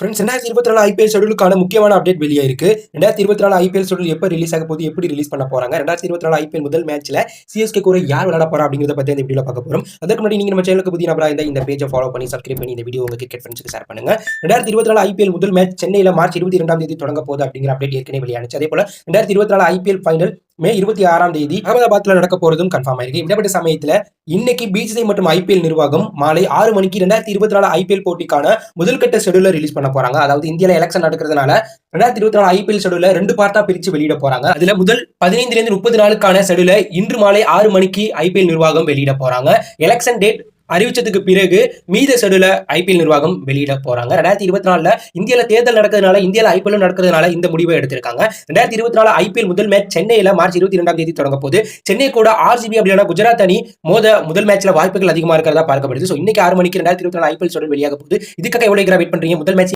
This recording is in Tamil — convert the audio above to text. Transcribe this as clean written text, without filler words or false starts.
ஃப்ரெண்ட்ஸ் 2024 ஐபிஎல் ஷெட்யூலுக்கான முக்கியமான அப்டேட் வெளியே இருக்கு. 2024 ஐபிஎல் ஷெட்யூல் எப்போ ரிலீஸ் ஆக போகுது, எப்படி ரிலீஸ் பண்ண போறாங்க, 2024 ஐபிஎல் முதல் மேட்ச்ல சிஎஸ்கே கூட யார் விளையாட போறா அப்படிங்கிறத பத்தி இந்த வீடியோல பார்க்க போறோம். அதுக்கு முன்னாடி நீங்க நம்ம சேனலுக்கு புதிய நபரா இருந்தா இந்த பேஜை ஃபாலோ பண்ணி சப்ஸ்கிரைப் பண்ணி இந்த வீடியோ உங்க கிரிக்கெட் ஃப்ரெண்ட்ஸ்க்கு ஷேர் பண்ணுங்க. 2024 ஐபிஎல் முதல் மேட்ச் சென்னையில மார்ச் 22ஆம் தேதி தொடங்க போகுது அப்படிங்கிற அப்டேட் ஏற்கனவே வெளியானுச்சு. அதே போல 2024 ஐபிஎல் ஃபைனல் மே 26ஆம் தேதி அகமதாபாத்ல நடக்க போறதும் கன்ஃபார்ம் ஆயிருக்கு. இப்படிப்பட்ட சமயத்துல இன்னைக்கு பிசிசிஐ மற்றும் ஐபிஎல் நிர்வாகம் மாலை 6 மணிக்கு 2024 ஐபிஎல் போட்டிக்கான முதல்கட்ட ஷெட்யூலை ரிலீஸ் பண்ண போறாங்க. அதாவது இந்தியால எலெக்ஷன் நடக்கிறதுனால 2024 ஐபிஎல் ஷெட்யூலை 2 பார்ட்டா பிரிச்சு வெளியிட போறாங்க. அதுல முதல் 15 இருந்து 30 நாளுக்கான ஷெட்யூலை இன்று மாலை 6 மணிக்கு ஐபிஎல் நிர்வாகம் வெளியிட போறாங்க. எலெக்ஷன் டேட் அறிவிச்சதுக்கு பிறகு மீத ஷெட்யூல ஐபிஎல் நிர்வாகம் வெளியிட போறாங்க. 2024 இந்தியால தேர்தல் நடக்கிறதுனால, இந்தியால ஐபிஎல் நடக்கிறதுனால இந்த முடிவை எடுத்திருக்காங்க. 2024 ஐபிஎல் முதல் மேட்ச் சென்னையில மார்ச் 22ஆம் தேதி தொடங்க போது. சென்னை கூட ஆர்சிபி அப்படின்னா குஜராத் அணி முதல் மேட்ச்ல வாய்ப்புகள் அதிகமா இருக்கிறதா பார்க்கப்படுது. இன்னைக்கு 6 மணிக்கு 2024 ஐபிஎல் ஷெட்யூல் வெளியாக போகுது. இதுக்காக எவ்வளவு வெயிட் பண்றீங்க? முதல் மேட்ச்